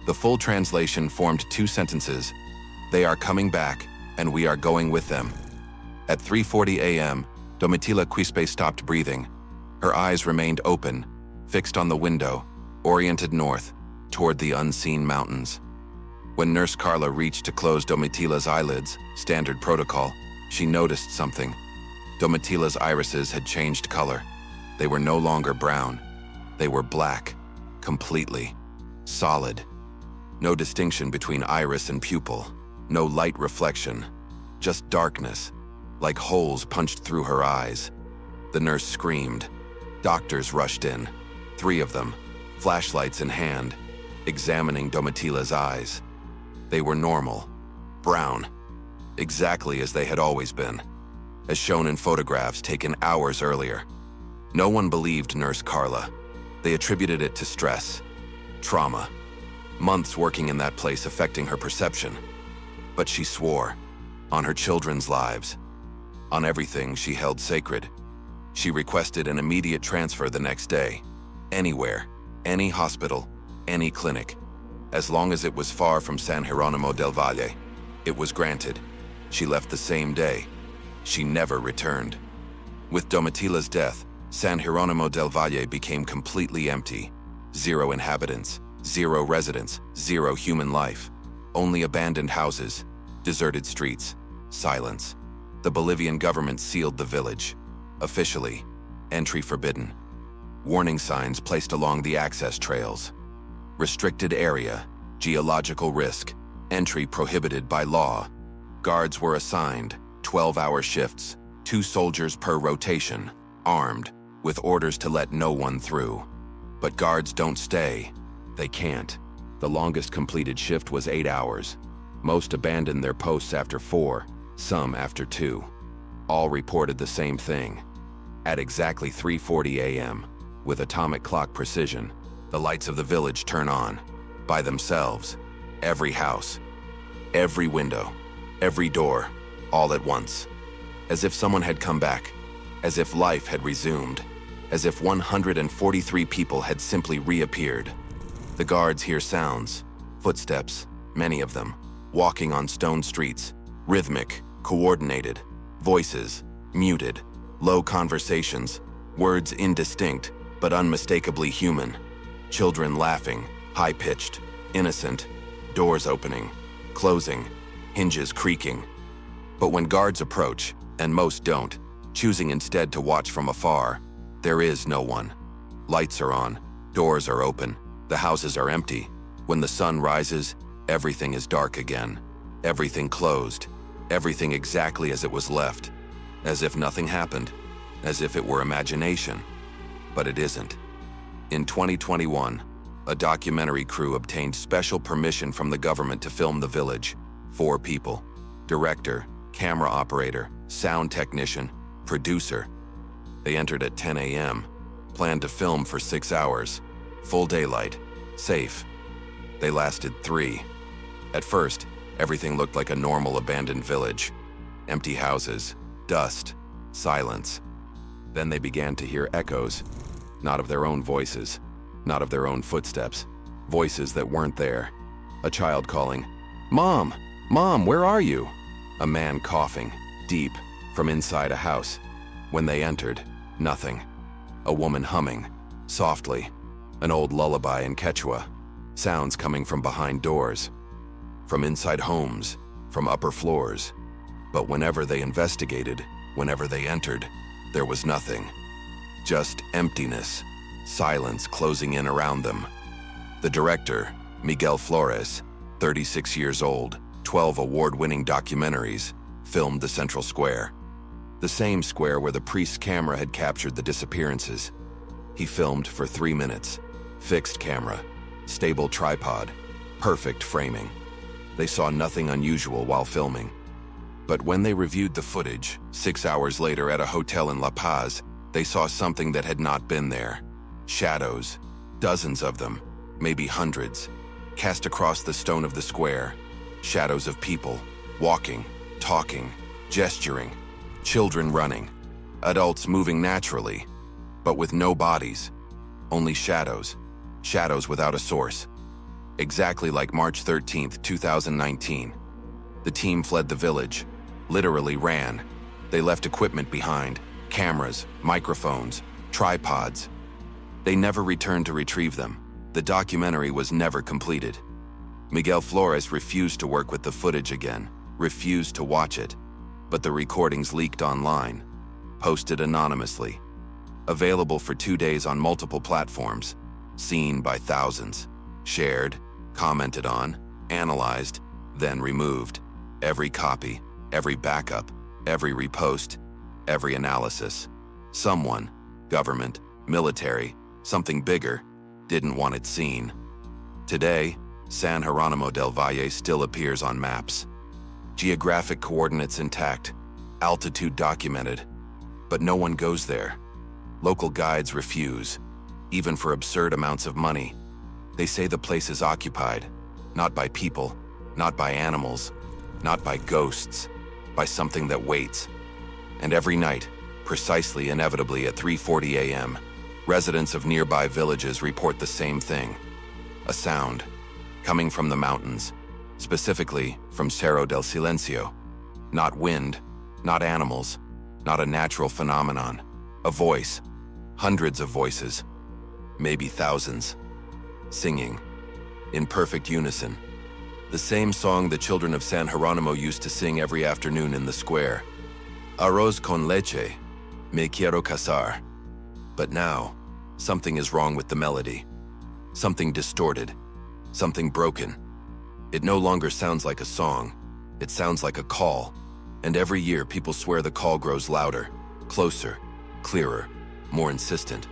The full translation formed 2 sentences. They are coming back, and we are going with them. At 3:40 a.m., Domitila Quispe stopped breathing. Her eyes remained open, fixed on the window, oriented north, toward the unseen mountains. When Nurse Carla reached to close Domitila's eyelids, standard protocol, she noticed something. Domitila's irises had changed color. They were no longer brown. They were black, completely, solid. No distinction between iris and pupil, no light reflection, just darkness, like holes punched through her eyes. The nurse screamed. Doctors rushed in, 3 of them, flashlights in hand, examining Domitila's eyes. They were normal, brown, exactly as they had always been, as shown in photographs taken hours earlier. No one believed Nurse Carla. They attributed it to stress, trauma, months working in that place affecting her perception. But she swore, on her children's lives, on everything she held sacred. She requested an immediate transfer the next day, anywhere, any hospital, any clinic. As long as it was far from San Jeronimo del Valle, it was granted. She left the same day. She never returned. With Domitila's death, San Jeronimo del Valle became completely empty. 0 inhabitants, 0 residents, 0 human life. Only abandoned houses, deserted streets, silence. The Bolivian government sealed the village. Officially, entry forbidden. Warning signs placed along the access trails. Restricted area, geological risk, entry prohibited by law. Guards were assigned, 12-hour shifts, 2 soldiers per rotation, armed, with orders to let no one through. But guards don't stay. They can't. The longest completed shift was 8 hours. Most abandoned their posts after 4, some after 2. All reported the same thing. At exactly 3:40 a.m., with atomic clock precision, the lights of the village turn on, by themselves. Every house, every window, every door, all at once. As if someone had come back, as if life had resumed, as if 143 people had simply reappeared. The guards hear sounds, footsteps, many of them, walking on stone streets, rhythmic, coordinated, voices, muted, low conversations, words indistinct, but unmistakably human. Children laughing, high-pitched, innocent, doors opening, closing, hinges creaking. But when guards approach, and most don't, choosing instead to watch from afar, there is no one. Lights are on, doors are open, the houses are empty. When the sun rises, everything is dark again. Everything closed, everything exactly as it was left. As if nothing happened, as if it were imagination. But it isn't. In 2021, a documentary crew obtained special permission from the government to film the village. 4 people: director, camera operator, sound technician, producer. They entered at 10 a.m., planned to film for 6 hours, full daylight, safe. They lasted 3. At first, everything looked like a normal abandoned village. Empty houses, dust, silence. Then they began to hear echoes, not of their own voices, not of their own footsteps, voices that weren't there. A child calling, "Mom! Mom, where are you?" A man coughing, deep, from inside a house. When they entered, nothing. A woman humming, softly, an old lullaby in Quechua, sounds coming from behind doors, from inside homes, from upper floors. But whenever they investigated, whenever they entered, there was nothing. Just emptiness, silence closing in around them. The director, Miguel Flores, 36 years old, 12 award-winning documentaries, filmed the central square. The same square where the priest's camera had captured the disappearances. He filmed for 3 minutes. Fixed camera, stable tripod, perfect framing. They saw nothing unusual while filming. But when they reviewed the footage, 6 hours later at a hotel in La Paz, they saw something that had not been there. Shadows, dozens of them, maybe hundreds, cast across the stone of the square. Shadows of people, walking, talking, gesturing, children running, adults moving naturally, but with no bodies, only shadows, shadows without a source. Exactly like March 13th, 2019. The team fled the village, literally ran. They left equipment behind, cameras, microphones, tripods. They never returned to retrieve them. The documentary was never completed. Miguel Flores refused to work with the footage again, refused to watch it. But the recordings leaked online, posted anonymously, available for 2 days on multiple platforms, seen by thousands, shared, commented on, analyzed, then removed. Every copy, every backup, every repost, every analysis. Someone, government, military, something bigger, didn't want it seen. Today, San Jeronimo del Valle still appears on maps. Geographic coordinates intact, altitude documented, but no one goes there. Local guides refuse, even for absurd amounts of money. They say the place is occupied, not by people, not by animals, not by ghosts, by something that waits. And every night, precisely inevitably at 3:40 a.m., residents of nearby villages report the same thing. A sound, coming from the mountains, specifically from Cerro del Silencio. Not wind, not animals, not a natural phenomenon. A voice, hundreds of voices, maybe thousands, singing, in perfect unison. The same song the children of San Jeronimo used to sing every afternoon in the square. Arroz con leche, me quiero casar. But now, something is wrong with the melody. Something distorted, something broken. It no longer sounds like a song, it sounds like a call. And every year people swear the call grows louder, closer, clearer, more insistent.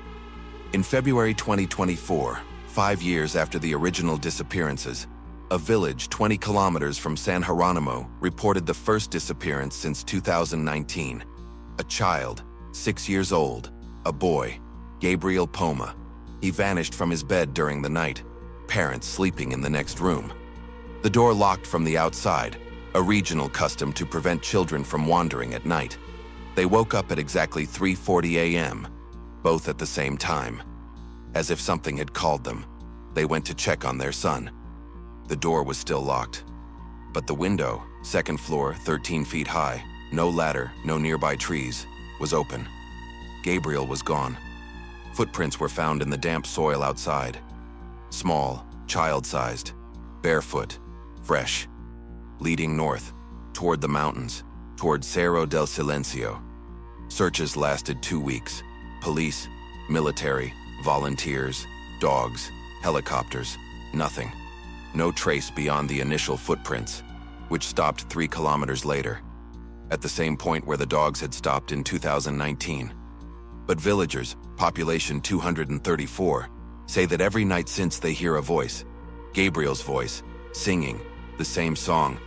In February 2024, 5 years after the original disappearances, a village 20 kilometers from San Jeronimo reported the first disappearance since 2019. A child, 6 years old, a boy, Gabriel Poma. He vanished from his bed during the night, parents sleeping in the next room. The door locked from the outside, a regional custom to prevent children from wandering at night. They woke up at exactly 3:40 a.m., both at the same time. As if something had called them, they went to check on their son. The door was still locked, but the window, second floor, 13 feet high, no ladder, no nearby trees, was open. Gabriel was gone. Footprints were found in the damp soil outside. Small, child-sized, barefoot, fresh, leading north, toward the mountains, toward Cerro del Silencio. Searches lasted 2 weeks. Police, military, volunteers, dogs, helicopters, nothing. No trace beyond the initial footprints, which stopped 3 kilometers later, at the same point where the dogs had stopped in 2019. But villagers, population 234, say that every night since they hear a voice, Gabriel's voice, singing the same song,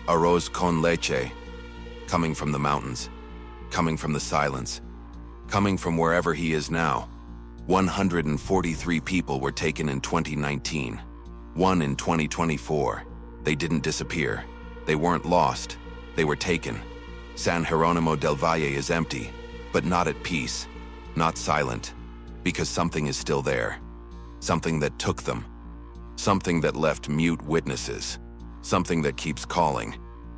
Arroz con leche, coming from the mountains, coming from the silence, coming from wherever he is now. 143 people were taken in 2019, 1 in 2024. They didn't disappear. They weren't lost. They were taken. San Jeronimo del Valle is empty, but not at peace, not silent, because something is still there. Something that took them. Something that left mute witnesses. Something that keeps calling.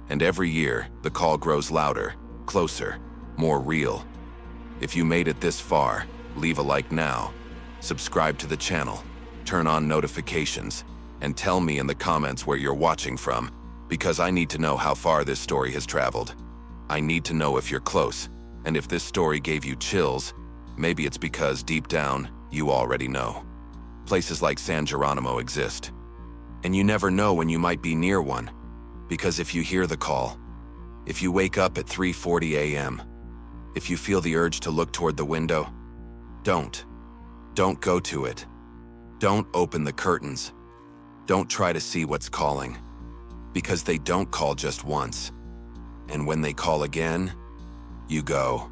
And every year, the call grows louder, closer, more real. If you made it this far, leave a like now, subscribe to the channel, turn on notifications, and tell me in the comments where you're watching from, because I need to know how far this story has traveled. I need to know if you're close, and if this story gave you chills, maybe it's because deep down, you already know. Places like San Jeronimo exist. And you never know when you might be near one, because if you hear the call, if you wake up at 3:40 a.m., if you feel the urge to look toward the window, don't go to it. Don't open the curtains. Don't try to see what's calling, because they don't call just once. And when they call again, you go.